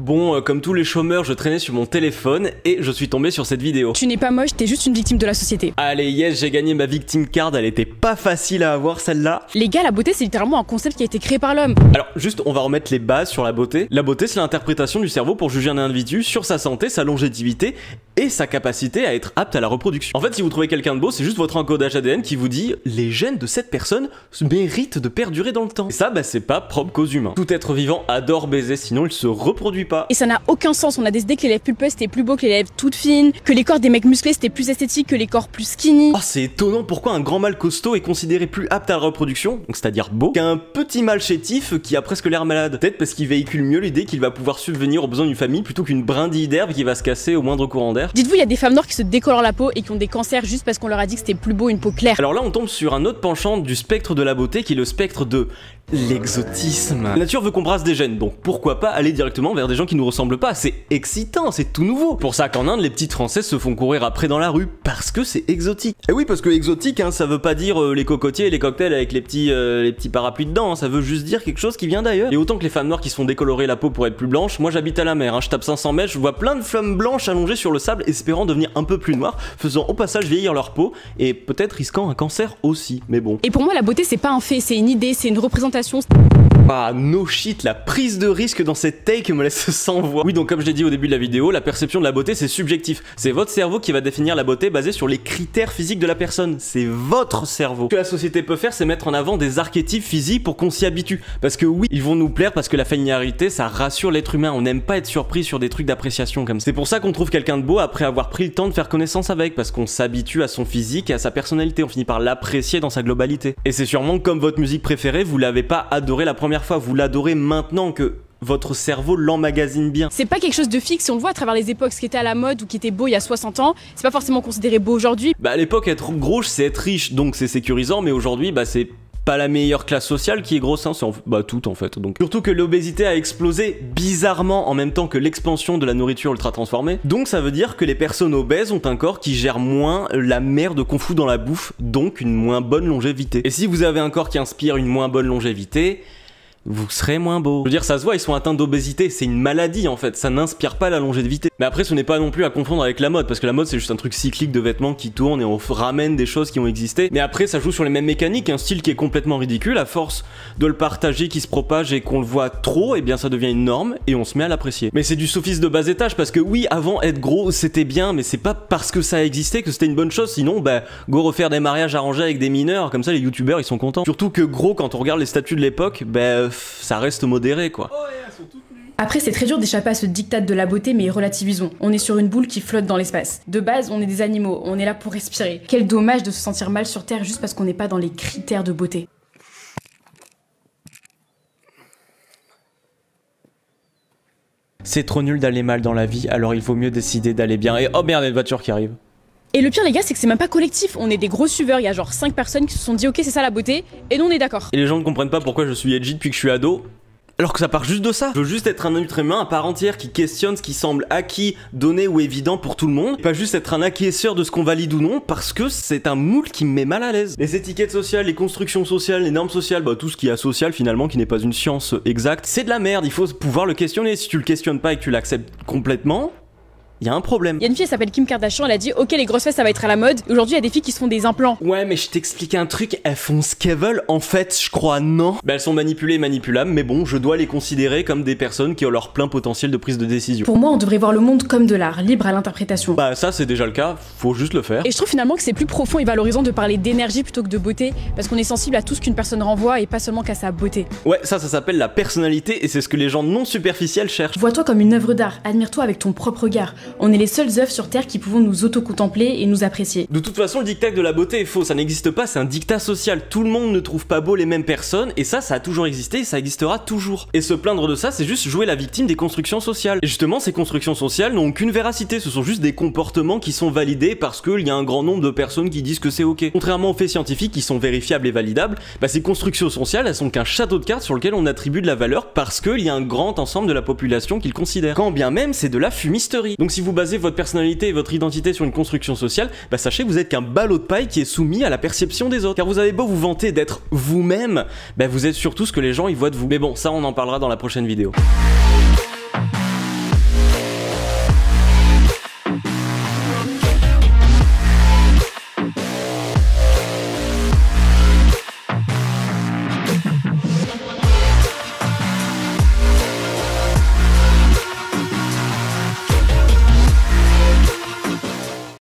Bon, comme tous les chômeurs, je traînais sur mon téléphone et je suis tombé sur cette vidéo. Tu n'es pas moche, t'es juste une victime de la société. Allez, yes, j'ai gagné ma victime card, elle était pas facile à avoir celle-là. Les gars, la beauté c'est littéralement un concept qui a été créé par l'homme. Alors, juste, on va remettre les bases sur la beauté. La beauté, c'est l'interprétation du cerveau pour juger un individu sur sa santé, sa longévité et sa capacité à être apte à la reproduction. En fait, si vous trouvez quelqu'un de beau, c'est juste votre encodage ADN qui vous dit les gènes de cette personne méritent de perdurer dans le temps. Et ça, bah, c'est pas propre qu'aux humains. Tout être vivant adore baiser, sinon il se reproduit pas. Et ça n'a aucun sens, on a décidé que les lèvres pulpeuses c'était plus beau que les lèvres toutes fines, que les corps des mecs musclés c'était plus esthétique que les corps plus skinny. Oh, c'est étonnant pourquoi un grand mâle costaud est considéré plus apte à la reproduction, donc c'est-à-dire beau, qu'un petit mâle chétif qui a presque l'air malade. Peut-être parce qu'il véhicule mieux l'idée qu'il va pouvoir subvenir aux besoins d'une famille plutôt qu'une brindille d'herbe qui va se casser au moindre courant d'air. Dites-vous, il y a des femmes noires qui se décolorent la peau et qui ont des cancers juste parce qu'on leur a dit que c'était plus beau une peau claire. Alors là, on tombe sur un autre penchant du spectre de la beauté qui est le spectre de l'exotisme. La nature veut qu'on brasse des gènes, donc pourquoi pas aller directement vers des gens qui nous ressemblent pas. C'est excitant, c'est tout nouveau. Pour ça qu'en Inde, les petites françaises se font courir après dans la rue, parce que c'est exotique. Et oui, parce que exotique, hein, ça veut pas dire les cocotiers et les cocktails avec les petits parapluies dedans, hein, ça veut juste dire quelque chose qui vient d'ailleurs. Et autant que les femmes noires qui se font décolorer la peau pour être plus blanches, moi j'habite à la mer, hein, je tape 500 mètres, je vois plein de flammes blanches allongées sur le sable, espérant devenir un peu plus noires, faisant au passage vieillir leur peau, et peut-être risquant un cancer aussi, mais bon. Et pour moi, la beauté c'est pas un fait, c'est une idée, c'est une représentation. Ah, no shit, la prise de risque dans cette take me laisse sans voix. Oui, donc comme je l'ai dit au début de la vidéo, la perception de la beauté c'est subjectif. C'est votre cerveau qui va définir la beauté basée sur les critères physiques de la personne. C'est votre cerveau. Ce que la société peut faire, c'est mettre en avant des archétypes physiques pour qu'on s'y habitue. Parce que oui, ils vont nous plaire parce que la familiarité, ça rassure l'être humain. On n'aime pas être surpris sur des trucs d'appréciation comme ça. C'est pour ça qu'on trouve quelqu'un de beau après avoir pris le temps de faire connaissance avec, parce qu'on s'habitue à son physique et à sa personnalité. On finit par l'apprécier dans sa globalité. Et c'est sûrement comme votre musique préférée, vous l'avez pas adorée la première fois, vous l'adorez maintenant que votre cerveau l'emmagasine bien. C'est pas quelque chose de fixe, si on le voit à travers les époques, ce qui était à la mode ou qui était beau il y a 60 ans, c'est pas forcément considéré beau aujourd'hui. Bah à l'époque, être gros c'est être riche, donc c'est sécurisant, mais aujourd'hui bah c'est pas la meilleure classe sociale qui est grosse, hein, c'est bah tout en fait. Donc surtout que l'obésité a explosé bizarrement en même temps que l'expansion de la nourriture ultra transformée. Donc ça veut dire que les personnes obèses ont un corps qui gère moins la merde qu'on fout dans la bouffe, donc une moins bonne longévité. Et si vous avez un corps qui inspire une moins bonne longévité, vous serez moins beau. Je veux dire, ça se voit, ils sont atteints d'obésité, c'est une maladie en fait, ça n'inspire pas la longévité. Mais après, ce n'est pas non plus à confondre avec la mode, parce que la mode c'est juste un truc cyclique de vêtements qui tourne et on ramène des choses qui ont existé. Mais après, ça joue sur les mêmes mécaniques, un style qui est complètement ridicule, à force de le partager, qui se propage et qu'on le voit trop, et bien ça devient une norme et on se met à l'apprécier. Mais c'est du sophisme de bas étage, parce que oui, avant être gros c'était bien, mais c'est pas parce que ça a existé que c'était une bonne chose, sinon bah go refaire des mariages arrangés avec des mineurs, comme ça les youtubeurs ils sont contents. Surtout que gros, quand on regarde les statuts de l'époque, bah ça reste modéré quoi. Après, c'est très dur d'échapper à ce diktat de la beauté, mais relativisons. On est sur une boule qui flotte dans l'espace. De base, on est des animaux, on est là pour respirer. Quel dommage de se sentir mal sur Terre juste parce qu'on n'est pas dans les critères de beauté. C'est trop nul d'aller mal dans la vie, alors il vaut mieux décider d'aller bien. Et oh merde, il y a une voiture qui arrive. Et le pire les gars, c'est que c'est même pas collectif, on est des gros suiveurs, il y a genre 5 personnes qui se sont dit ok c'est ça la beauté, et nous on est d'accord. Et les gens ne comprennent pas pourquoi je suis edgy depuis que je suis ado, alors que ça part juste de ça. Je veux juste être un être humain à part entière qui questionne ce qui semble acquis, donné ou évident pour tout le monde, et pas juste être un acquiesceur de ce qu'on valide ou non, parce que c'est un moule qui me met mal à l'aise. Les étiquettes sociales, les constructions sociales, les normes sociales, bah tout ce qui est asocial finalement, qui n'est pas une science exacte, c'est de la merde, il faut pouvoir le questionner. Si tu le questionnes pas et que tu l'acceptes complètement, il y a un problème. Il y a une fille, elle s'appelle Kim Kardashian, elle a dit ok les grosses fesses ça va être à la mode. Aujourd'hui il y a des filles qui se font des implants. Ouais mais je t'explique un truc, elles font ce qu'elles veulent en fait, je crois non. Bah elles sont manipulées et manipulables, mais bon je dois les considérer comme des personnes qui ont leur plein potentiel de prise de décision. Pour moi on devrait voir le monde comme de l'art, libre à l'interprétation. Bah ça c'est déjà le cas, faut juste le faire. Et je trouve finalement que c'est plus profond et valorisant de parler d'énergie plutôt que de beauté, parce qu'on est sensible à tout ce qu'une personne renvoie et pas seulement qu'à sa beauté. Ouais ça s'appelle la personnalité et c'est ce que les gens non superficiels cherchent. Vois-toi comme une œuvre d'art, admire-toi avec ton propre regard. On est les seules œuvres sur Terre qui pouvons nous auto-contempler et nous apprécier. De toute façon, le diktat de la beauté est faux, ça n'existe pas, c'est un diktat social. Tout le monde ne trouve pas beau les mêmes personnes, et ça a toujours existé et ça existera toujours. Et se plaindre de ça, c'est juste jouer la victime des constructions sociales. Et justement, ces constructions sociales n'ont aucune véracité, ce sont juste des comportements qui sont validés parce qu'il y a un grand nombre de personnes qui disent que c'est ok. Contrairement aux faits scientifiques qui sont vérifiables et validables, bah ces constructions sociales, elles sont qu'un château de cartes sur lequel on attribue de la valeur parce qu'il y a un grand ensemble de la population qui le considère. Quand bien même, c'est de la fumisterie. Donc si vous basez votre personnalité et votre identité sur une construction sociale, bah sachez que vous êtes qu'un ballot de paille qui est soumis à la perception des autres. Car vous avez beau vous vanter d'être vous-même, bah vous êtes surtout ce que les gens y voient de vous. Mais bon, ça on en parlera dans la prochaine vidéo.